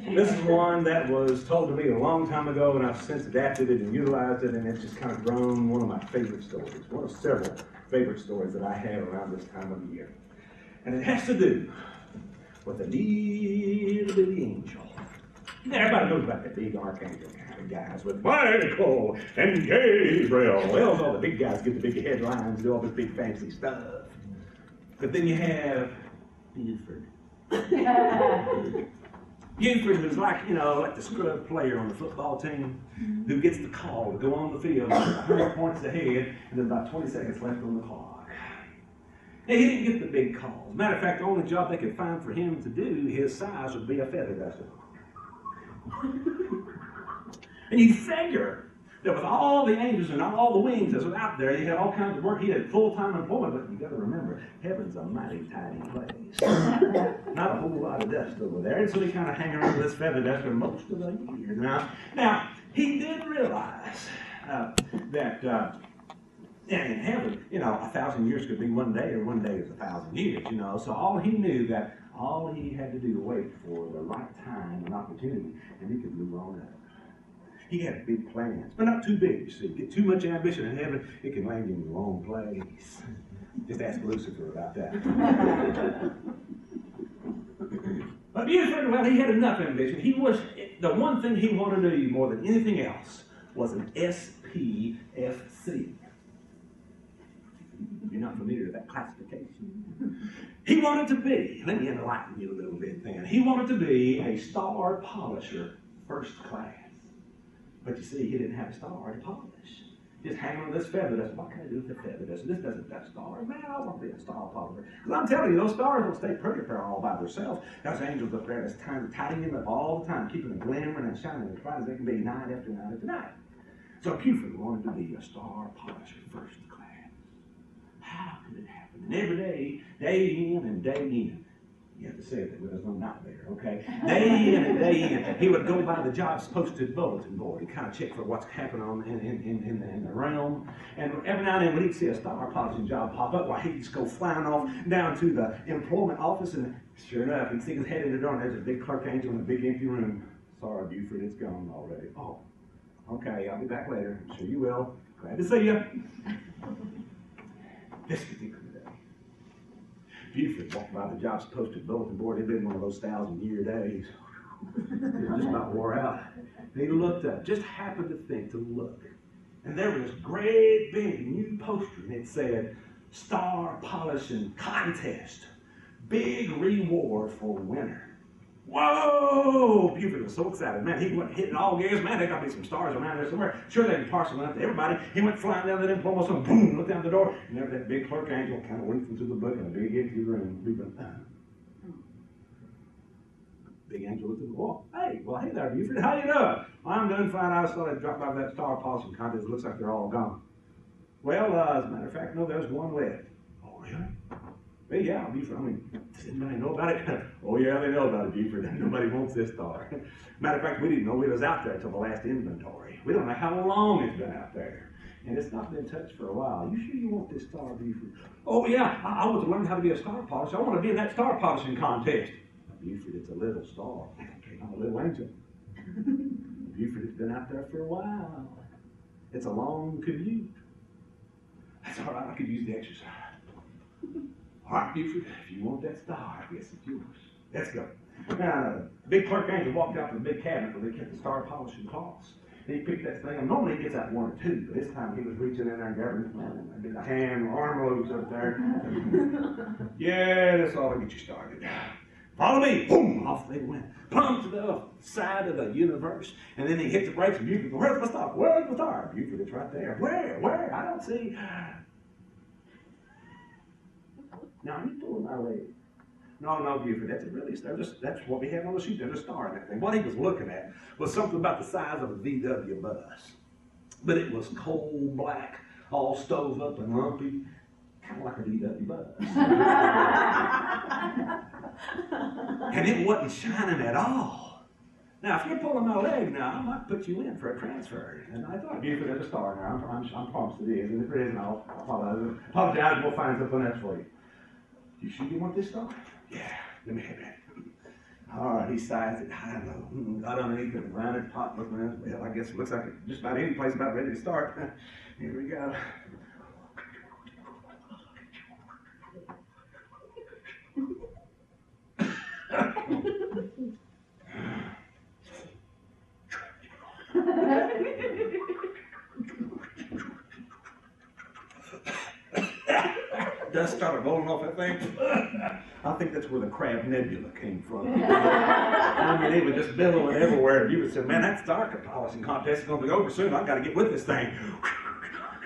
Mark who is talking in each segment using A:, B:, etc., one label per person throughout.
A: This is one that was told to me a long time ago, and I've since adapted it and utilized it, and it's just kind of grown one of my favorite stories, one of several favorite stories that I have around this time of year. And it has to do with a little bitty angel. Everybody knows about the big archangel kind of guys with Michael and Gabriel. Well, all the big guys get the big headlines, do all this big fancy stuff. But then you have Buford. Buford was like, like the scrub player on the football team who gets the call to go on the field 100 points ahead and then about 20 seconds left on the clock. Now, he didn't get the big call. As a matter of fact, the only job they could find for him to do, his size, would be a feather duster. And you figure that with all the angels and all the wings that was out there, he had all kinds of work. He had full-time employment, but you got to remember, heaven's a mighty tiny place. Not a whole lot of dust over there, and so they kind of hang around with this feather duster most of the year. Now he did realize that in heaven, 1,000 years could be one day, or one day is 1,000 years. So all he knew that all he had to do to wait for the right time and opportunity, and he could move on up. He had big plans, but not too big, you see. Get too much ambition in heaven, it can land you in the wrong place. Just ask Lucifer about that. But Buford, well, he had enough ambition. The one thing he wanted to do more than anything else was an SPFC. You're not familiar with that classification. He wanted to be, let me enlighten you a little bit then. He wanted to be a star polisher first class. But you see, he didn't have a star to polish. Just hanging on this feather dust. What can I do with the feather dust? This doesn't touch stars. Man, I want to be a star polisher. Because I'm telling you, those stars don't stay perfect there all by themselves. There's angels up there that's tidying them up all the time, keeping them glimmering and shining as bright as they can be night after night after night. So Buford wanted to be a star polisher first class. How could it happen? And every day, day in and day in, you have to say it with there's no not there, okay? Day in and day in, he would go by the jobs posted bulletin board and kind of check for what's happening in the realm. And every now and then, when he'd see a star polishing job pop up, he'd just go flying off down to the employment office, and sure enough, he'd stick his head in the door, and there's a big clerk angel in a big empty room. Sorry, Buford, it's gone already. Oh, okay, I'll be back later. I'm sure you will. Glad to see you. This particular day, Buford walked by the jobs posted bulletin board. It'd been one of those 1,000-year days. He was just about wore out. And he looked up, just happened to think to look. And there was this great big new poster, and it said, Star Polishing Contest. Big reward for winner. Whoa! Buford was so excited. Man, he went hitting all gas. Man, there got to be some stars around there somewhere. Sure, they can parcel them out to everybody. He went flying down that employment, and boom, looked down the door, and there that big clerk angel kind of winked into the book in a big empty room. Big angel looked at the wall. Hey there, Buford. How you doing? Well, I'm doing fine. I just thought I'd drop by that star polishing contest. It looks like they're all gone. Well, as a matter of fact, no, there's one left. Oh, really? Well, yeah, Buford, does anybody know about it? Oh, yeah, they know about it, Buford. Nobody wants this star. Matter of fact, we didn't know it was out there until the last inventory. We don't know how long it's been out there. And it's not been touched for a while. You sure you want this star, Buford? Oh, yeah, I want to learn how to be a star polisher. I want to be in that star polishing contest. Buford, it's a little star. I'm a little angel. Buford, it's been out there for a while. It's a long commute. That's all right, I could use the exercise. All right, Buford, if you want that star, I guess it's yours. Let's go. Now, the big clerk angel walked out to the big cabinet where they kept the star polishing cloths. And he picked that thing up. Normally he gets out one or two, but this time he was reaching in there and grabbing a hand, arm loads up there. Yeah, that's all to get you started. Follow me. Boom, off they went. Plumb to the side of the universe. And then he hit the brakes and Buford goes, where's my star? Where's my star? Buford, it's right there. Where? I don't see. Now, are you pulling my leg? No, Buford, that's a really star. That's what we have on the sheet. There's a star in that thing. What he was looking at was something about the size of a VW bus. But it was coal black, all stove up and lumpy, kind of like a VW bus. And it wasn't shining at all. Now, if you're pulling my leg now, I might put you in for a transfer. And I thought, Buford, there's a star now. I'm promised it is. And if it isn't, I'll apologize. We'll find something else for you. You sure you want this star? Yeah, let me have that. All right, he sized it high and low. Got underneath it and rounded the top, looking around. Well, I guess it looks like just about any place about ready to start. Here we go. Dust started rolling off that thing. I think that's where the crab Nebula came from. I mean, it was just billowing everywhere. You would say, man, that star polishing contest is going to be over soon. I've got to get with this thing.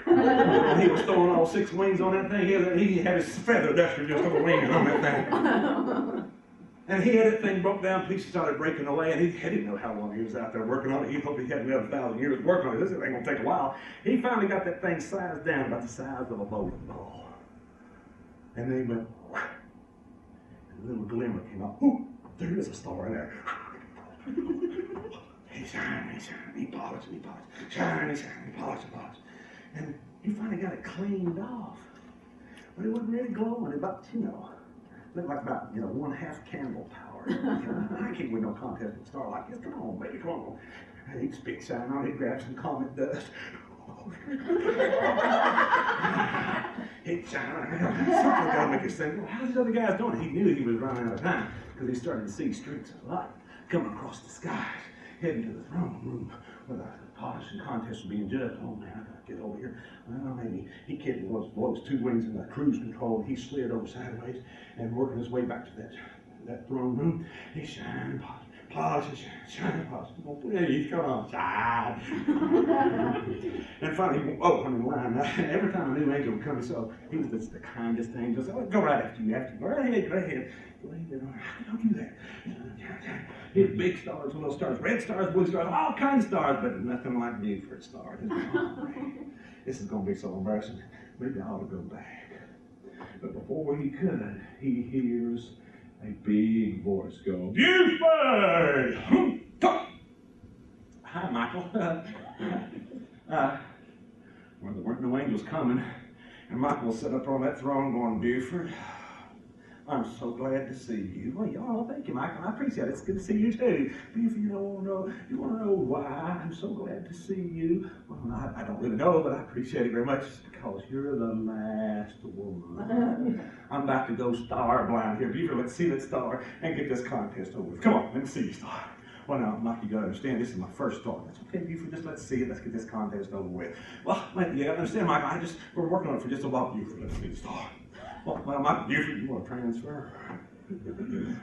A: And he was throwing all 6 wings on that thing. He had his feather duster just over winging on that thing. And he had that thing broke down, pieces started breaking away, and he didn't know how long he was out there working on it. He hoped he had another 1,000 years working on it. This ain't going to take a while. He finally got that thing sized down about the size of a bowling ball. And then he went, and a little glimmer came out. Ooh, there is a star in there. He shined, he polished, shine, he polished. And he finally got it cleaned off. But it wasn't really glowing. About, looked like about, 1/2 candle power. I can't win no contest with a star like this. Come on, baby, come on. And he'd spit shine on it, grab some comet dust. He'd shine around. Something got to make us think, well, how's these other guys doing it? He knew he was running out of time because he started to see streaks of light coming across the skies, heading to the throne room where the polishing contest was being judged. Oh man, I gotta get over here. Well, maybe he kept those 2 wings in the cruise control. He slid over sideways and working his way back to that throne room. He shined, polished, shine, polished. Yeah, he's coming on, shine. And finally, line. Every time a new angel would come, so he was just the kindest angel. So go right after you. Go right ahead. Go ahead. Don't do that. His big stars, little stars, red stars, blue stars, all kinds of stars, but nothing like Buford stars. This is going to be so embarrassing. Maybe I ought to go back. But before he could, he hears a big voice go, Buford! Hi, Michael. Well, there weren't no angels coming. And Michael was sitting up on that throne going, Buford, I'm so glad to see you. Well, y'all, thank you, Michael. I appreciate it. It's good to see you, too. Buford, you want to know why I'm so glad to see you? Well, I don't really know, but I appreciate it very much because you're the last woman. I'm about to go star blind here. Buford, let's see that star and get this contest over with. Come on, let me see your star. Well, now, Mike, you got to understand, this is my first star. That's okay, Buford, just let's see it. Let's get this contest over with. Well, you got to understand, Michael, we're working on it for just a while. Buford, let's see the star. Well, Michael, Buford, you want to transfer? And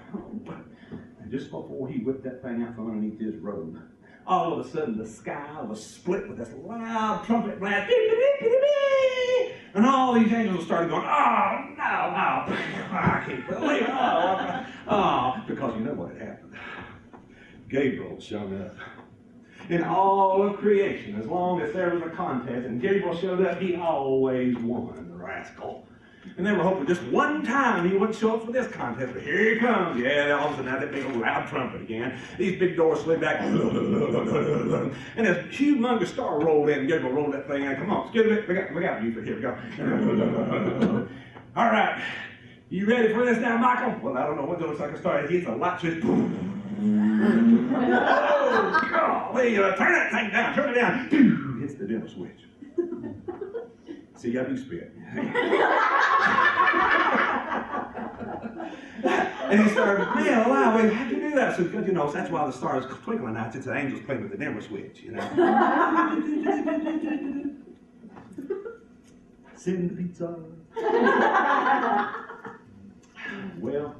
A: just before he whipped that thing out from underneath his robe, all of a sudden the sky was split with this loud trumpet blast. And all these angels started going, oh, no, I can't believe it. Oh, because you know what had happened. Gabriel showed up. In all of creation, as long as there was a contest and Gabriel showed up, he always won, the rascal. And they were hoping just one time he wouldn't show up for this contest, but here he comes. Yeah, all of a sudden, that big old loud trumpet again. These big doors slid back. And this humongous star rolled in, and Gabriel rolled that thing in. Come on, excuse me, we got you. Here we go. All right, you ready for this now, Michael? Well, I don't know what it looks like a star. It hits a light switch. Oh, golly, turn that thing down, turn it down. Hits the dimmer switch. See, I do spit. And he started, man, wow, wait, how'd you do that? So, because, that's why the stars twinkling now. It's the angels playing with the dimmer switch, Send the pizza. Well,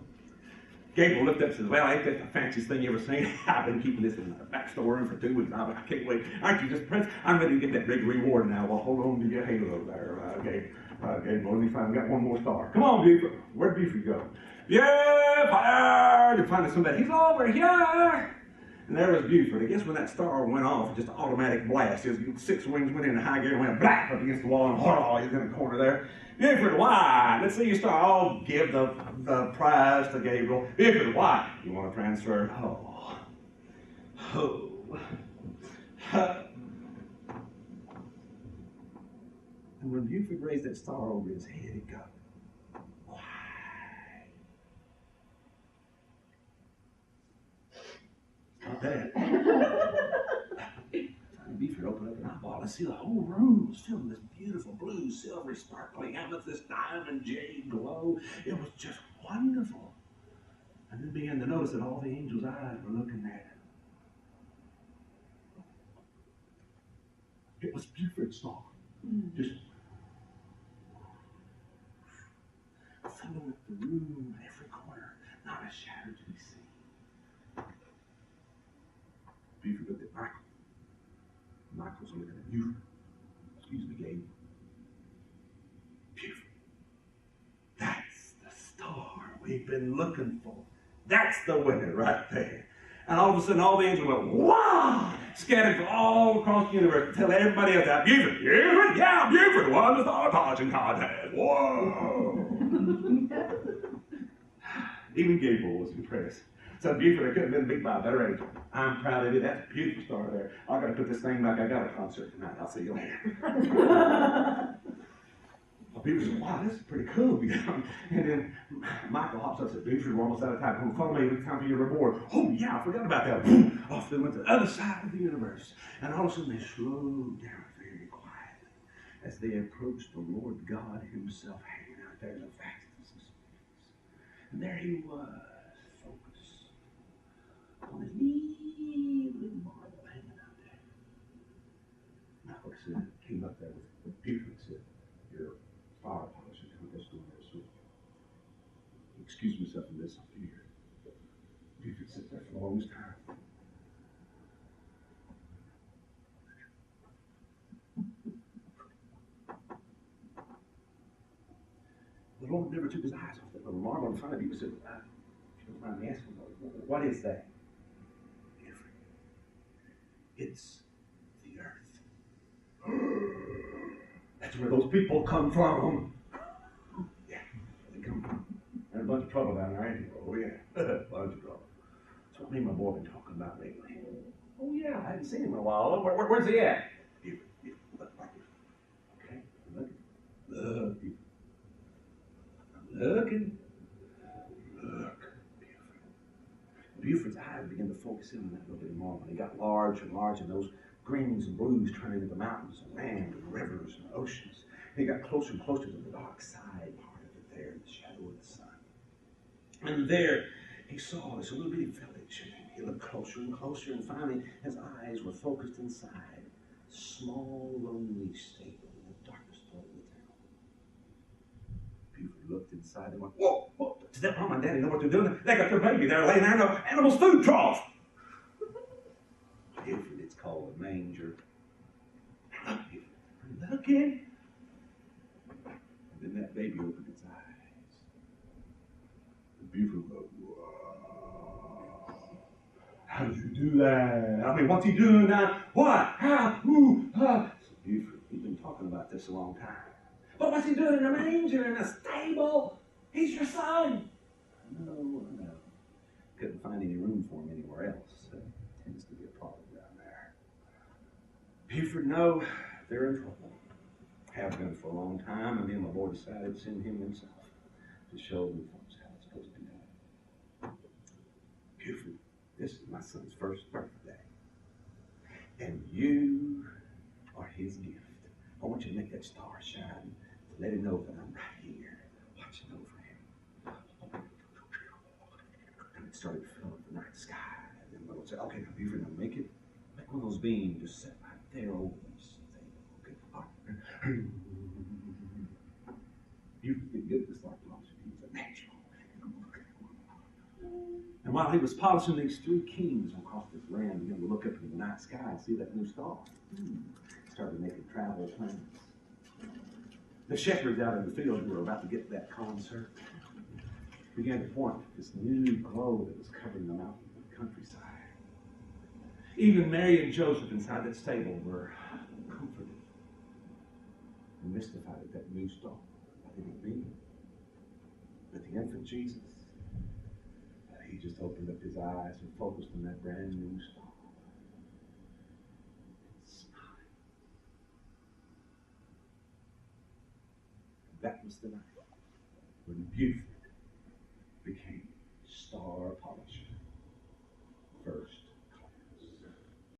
A: Gabriel looked up and says, well, ain't that the fanciest thing you ever seen? I've been keeping this in the back storeroom for 2 weeks. I can't wait. Aren't you just Prince? I'm ready to get that big reward now. Well, hold on to your halo there, Gabriel. Let me find, got one more star. Come on, Buford. Where'd Buford go? Yeah, fire! You find somebody. He's over here. And there was Buford. I guess when that star went off, just an automatic blast. His 6 wings went into high gear and went black up against the wall, and he's in the corner there. Buford, why? Let's see you star. I'll give the prize to Gabriel. Buford, why? You want to transfer? And when Buford raised that star over his head, it got quiet. right there. Buford opened up an eyeball and see the whole room was filled with this beautiful blue, silvery, sparkling amethyst, diamond, jade glow. It was just wonderful. And then began to notice that all the angels' eyes were looking at him. It was Buford's star. Just filling up the room, every corner, not a shadow to be seen. Buford looked at Michael. Michael's looking at Buford. Excuse me, Gabe. Buford. That's the star we've been looking for. That's the winner right there. And all of a sudden, all the angels went, wow! Scattered all across the universe to tell everybody else that Buford, Buford, yeah, Buford won the star polishing contest. Whoa! Even Gable was impressed. So Buford, I could have been beat by a better angel. I'm proud of you. That's a beautiful star there. I got to put this thing back. I got a concert tonight. I'll see you later. Well, Buford said, wow, this is pretty cool. And then Michael hops up and said, Buford, we're almost out of time. Come follow me. It's time for your reward. Oh, yeah, I forgot about that. Off they went to the other side of the universe. And all of a sudden, they slowed down very quietly as they approached the Lord God himself hanging out there in the vastness of space. And there he was, focused on his wee little marble hanging out there. Michael said, came up there with Buford and said, your fire polishing contest doing there soon. Excuse myself from this up here. Buford sat there for the longest time. The Lord never took his eyes off that little marble, and finally Buford said, if you don't mind me asking, what is that? It's the earth. That's where those people come from. Yeah, they come from. There's a bunch of trouble down there, ain't there? Oh, yeah, a bunch of trouble. That's what me and my boy been talking about lately. Oh, yeah, I haven't seen him in a while. Where's he at? Look like it. Okay, look. I'm looking. Look. Buford's eyes began to focus in on that little bit of marble. He got larger and larger, and those greens and blues turned into the mountains and land and rivers and oceans. And he got closer and closer to the dark side part of it there in the shadow of the sun. And there he saw this little bitty village, and he looked closer and closer, and finally his eyes were focused inside a small, lonely stable in the darkest part of the town. Buford looked inside and went, whoa, whoa. Does that mom and daddy know what they're doing? They got their baby there laying there in the animal's food trough. Buford, it's called a manger. I'm looking. And then that baby opened its eyes. And Buford went, wow. How did you do that? I mean, what's he doing now? What? How? Who? So Buford, he's been talking about this a long time. But what's he doing in a manger, in a stable? He's your son. No. Couldn't find any room for him anywhere else. So it tends to be a problem down there. Buford, no, they're in trouble. Have been for a long time, and me and my boy decided to send him himself to show the folks how it's supposed to be done. Buford, this is my son's first birthday. And you are his gift. I want you to make that star shine to let him know that I'm right here, watching over him. And it started filling up the night sky. And then Mother said, okay, now Buford, now make one of those beams just set right there over this thing. Okay, all right. Buford didn't get this start polishing. He was a natural. And while he was polishing, these three kings across this land began to look up into the night sky and see that new star. Started making travel plans. The shepherds out in the field who were about to get that concert began to point to this new glow that was covering the mountains and the countryside. Even Mary and Joseph inside that stable were comforted and mystified at that new star. What did it mean? But the infant Jesus, he just opened up his eyes and focused on that brand new star. That was the night when Buford became star polisher.